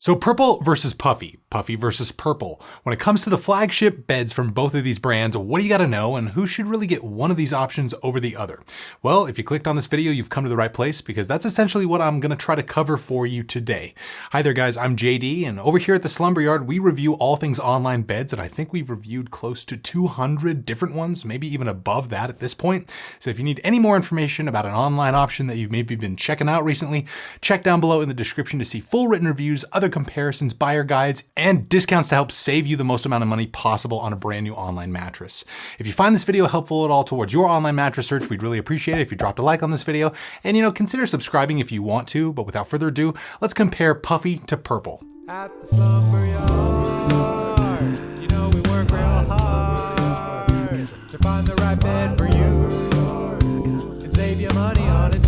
So Purple versus Puffy, Puffy versus Purple. When it comes to the flagship beds from both of these brands, what do you gotta know and who should really get one of these options over the other? Well, if you clicked on this video, you've come to the right place because that's essentially what I'm gonna try to cover for you today. Hi there guys, I'm JD, and over here at the Slumber Yard, we review all things online beds, and I think we've reviewed close to 200 different ones, maybe even above that at this point. So if you need any more information about an online option that you've maybe been checking out recently, check down below in the description to see full written reviews, other comparisons, buyer guides, and discounts to help save you the most amount of money possible on a brand new online mattress. If you find this video helpful at all towards your online mattress search, we'd really appreciate it if you dropped a like on this video, and consider subscribing if you want to. But without further ado, let's compare Puffy to Purple. At the Slumber Yard, we work real hard to find the right bed for you and save you money on it.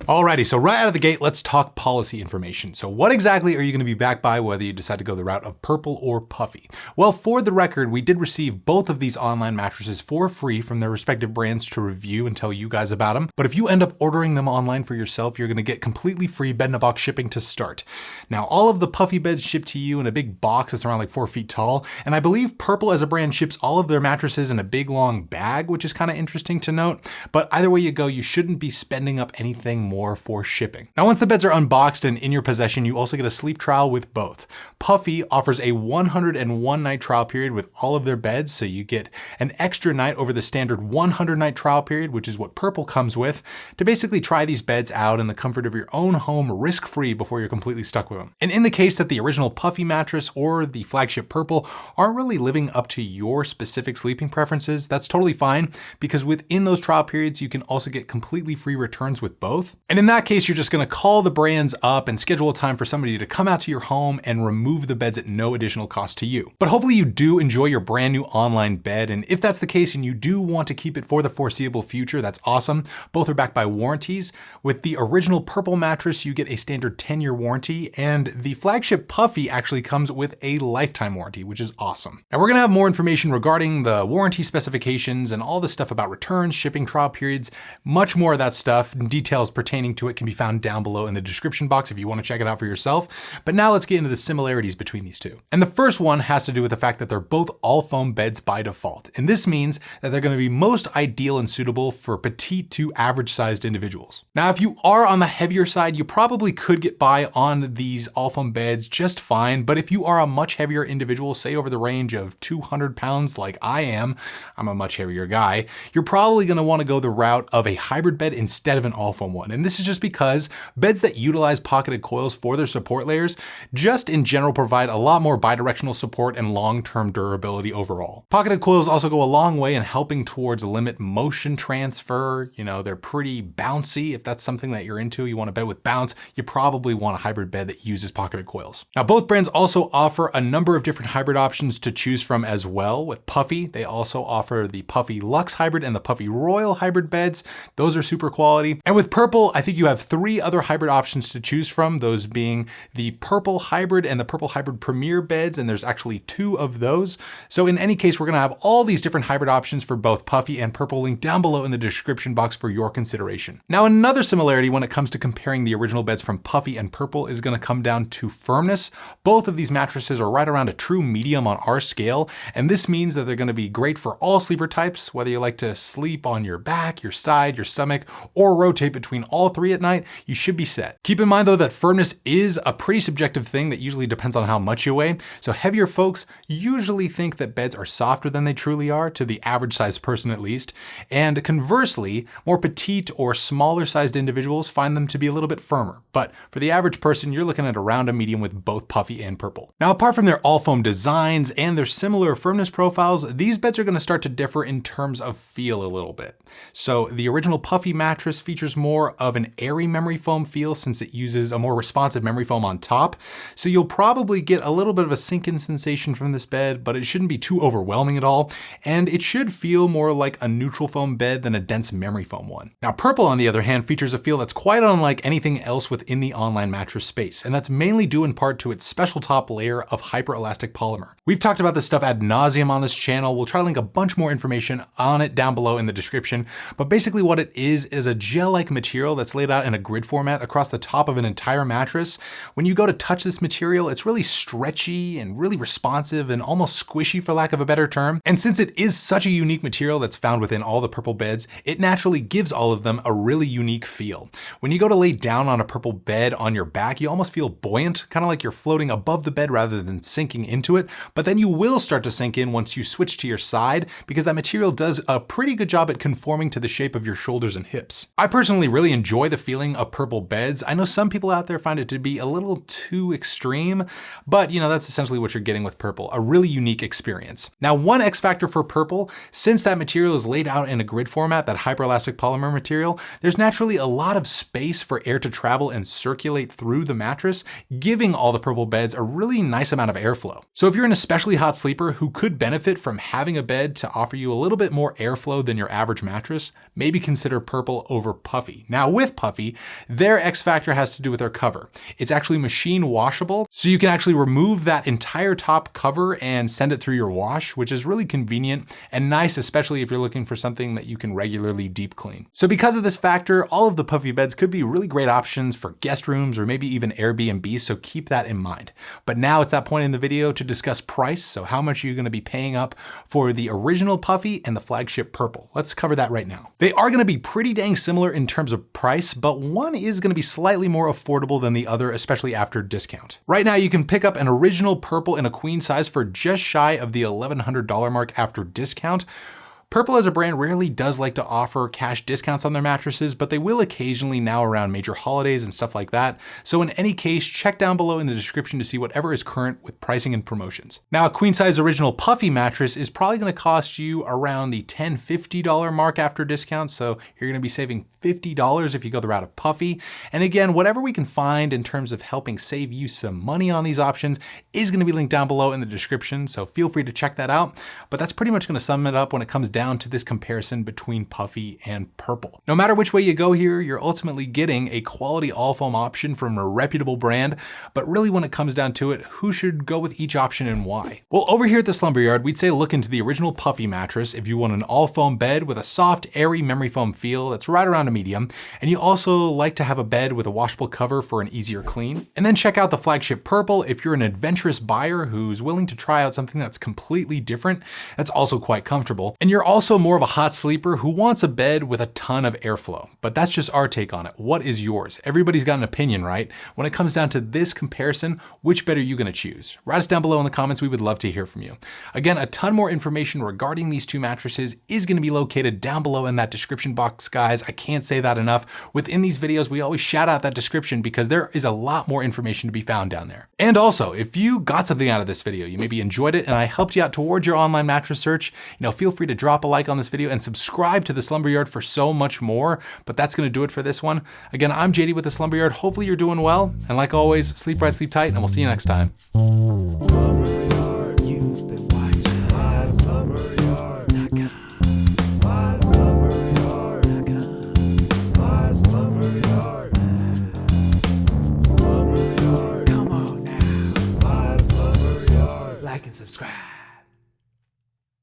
Alrighty, so right out of the gate, let's talk policy information. So what exactly are you going to be backed by whether you decide to go the route of Purple or Puffy? Well, for the record, we did receive both of these online mattresses for free from their respective brands to review and tell you guys about them. But if you end up ordering them online for yourself, you're going to get completely free bed-in-a-box shipping to start. Now, all of the Puffy beds ship to you in a big box that's around like 4 feet tall, and I believe Purple as a brand ships all of their mattresses in a big long bag, which is kind of interesting to note. But either way you go, you shouldn't be spending up anything more for shipping. Now, once the beds are unboxed and in your possession, you also get a sleep trial with both. Puffy offers a 101 night trial period with all of their beds, so you get an extra night over the standard 100 night trial period, which is what Purple comes with, to basically try these beds out in the comfort of your own home, risk-free, before you're completely stuck with them. And in the case that the original Puffy mattress or the flagship Purple aren't really living up to your specific sleeping preferences, that's totally fine, because within those trial periods, you can also get completely free returns with both. And in that case, you're just going to call the brands up and schedule a time for somebody to come out to your home and remove the beds at no additional cost to you. But hopefully you do enjoy your brand new online bed. And if that's the case and you do want to keep it for the foreseeable future, that's awesome. Both are backed by warranties. With the original Purple mattress, you get a standard 10-year warranty, and the flagship Puffy actually comes with a lifetime warranty, which is awesome. And we're going to have more information regarding the warranty specifications and all the stuff about returns, shipping, trial periods, much more of that stuff, and details pertaining to it can be found down below in the description box if you want to check it out for yourself. But now let's get into the similarities between these two. And the first one has to do with the fact that they're both all foam beds by default. And this means that they're going to be most ideal and suitable for petite to average sized individuals. Now, if you are on the heavier side, you probably could get by on these all foam beds just fine. But if you are a much heavier individual, say over the range of 200 pounds like I am, I'm a much heavier guy, you're probably going to want to go the route of a hybrid bed instead of an all foam one. And this is just because beds that utilize pocketed coils for their support layers just in general provide a lot more bidirectional support and long-term durability overall. Pocketed coils also go a long way in helping towards limit motion transfer. They're pretty bouncy. If that's something that you're into, you want a bed with bounce, you probably want a hybrid bed that uses pocketed coils. Now, both brands also offer a number of different hybrid options to choose from as well. With Puffy, they also offer the Puffy Luxe Hybrid and the Puffy Royal Hybrid beds. Those are super quality. And with Purple, I think you have 3 other hybrid options to choose from, those being the Purple Hybrid and the Purple Hybrid Premier beds, and there's actually 2 of those. So in any case, we're going to have all these different hybrid options for both Puffy and Purple linked down below in the description box for your consideration. Now, another similarity when it comes to comparing the original beds from Puffy and Purple is going to come down to firmness. Both of these mattresses are right around a true medium on our scale, and this means that they're going to be great for all sleeper types, whether you like to sleep on your back, your side, your stomach, or rotate between all 3 at night, you should be set. Keep in mind though that firmness is a pretty subjective thing that usually depends on how much you weigh. So heavier folks usually think that beds are softer than they truly are, to the average sized person at least. And conversely, more petite or smaller sized individuals find them to be a little bit firmer. But for the average person, you're looking at around a medium with both Puffy and Purple. Now, apart from their all foam designs and their similar firmness profiles, these beds are going to start to differ in terms of feel a little bit. So the original Puffy mattress features more of an airy memory foam feel since it uses a more responsive memory foam on top. So you'll probably get a little bit of a sink-in sensation from this bed, but it shouldn't be too overwhelming at all. And it should feel more like a neutral foam bed than a dense memory foam one. Now, Purple, on the other hand, features a feel that's quite unlike anything else within the online mattress space. And that's mainly due in part to its special top layer of hyperelastic polymer. We've talked about this stuff ad nauseum on this channel. We'll try to link a bunch more information on it down below in the description. But basically what it is a gel-like material that's laid out in a grid format across the top of an entire mattress. When you go to touch this material, it's really stretchy and really responsive and almost squishy, for lack of a better term. And since it is such a unique material that's found within all the Purple beds, it naturally gives all of them a really unique feel. When you go to lay down on a Purple bed on your back, you almost feel buoyant, kind of like you're floating above the bed rather than sinking into it. But then you will start to sink in once you switch to your side, because that material does a pretty good job at conforming to the shape of your shoulders and hips. I personally really enjoy the feeling of Purple beds. I know some people out there find it to be a little too extreme, but that's essentially what you're getting with Purple, a really unique experience. Now, one X factor for Purple, since that material is laid out in a grid format, that hyperelastic polymer material, there's naturally a lot of space for air to travel and circulate through the mattress, giving all the Purple beds a really nice amount of airflow. So if you're an especially hot sleeper who could benefit from having a bed to offer you a little bit more airflow than your average mattress, maybe consider Purple over Puffy. Now with Puffy, their X factor has to do with their cover. It's actually machine washable, so you can actually remove that entire top cover and send it through your wash, which is really convenient and nice, especially if you're looking for something that you can regularly deep clean. So because of this factor, all of the Puffy beds could be really great options for guest rooms or maybe even Airbnb, so keep that in mind. But now it's that point in the video to discuss price. So how much are you going to be paying up for the original Puffy and the flagship Purple? Let's cover that right now. They are going to be pretty dang similar in terms of price, but one is going to be slightly more affordable than the other, especially after discount. Right now, you can pick up an original Purple in a queen size for just shy of the $1,100 mark after discount. Purple as a brand rarely does like to offer cash discounts on their mattresses, but they will occasionally now around major holidays and stuff like that. So in any case, check down below in the description to see whatever is current with pricing and promotions. Now, a queen size original Puffy mattress is probably going to cost you around the $10, $50 mark after discount. So you're going to be saving $50 if you go the route of Puffy. And again, whatever we can find in terms of helping save you some money on these options is going to be linked down below in the description. So feel free to check that out. But that's pretty much going to sum it up when it comes down to this comparison between Puffy and Purple. No matter which way you go here, you're ultimately getting a quality all foam option from a reputable brand, but really when it comes down to it, who should go with each option and why? Well, over here at the Slumber Yard, we'd say look into the original Puffy mattress if you want an all foam bed with a soft, airy memory foam feel that's right around a medium, and you also like to have a bed with a washable cover for an easier clean. And then check out the flagship Purple if you're an adventurous buyer who's willing to try out something that's completely different, that's also quite comfortable, and you're also more of a hot sleeper who wants a bed with a ton of airflow. But that's just our take on it. What is yours? Everybody's got an opinion, right? When it comes down to this comparison, which bed are you going to choose? Write us down below in the comments. We would love to hear from you. Again, a ton more information regarding these two mattresses is going to be located down below in that description box, guys. I can't say that enough. Within these videos, we always shout out that description because there is a lot more information to be found down there. And also, if you got something out of this video, you maybe enjoyed it and I helped you out towards your online mattress search, feel free to drop a like on this video and subscribe to the Slumber Yard for so much more. But that's going to do it for this one. Again, I'm JD with the Slumber Yard. Hopefully you're doing well. And like always, sleep right, sleep tight, and we'll see you next time. Like and subscribe.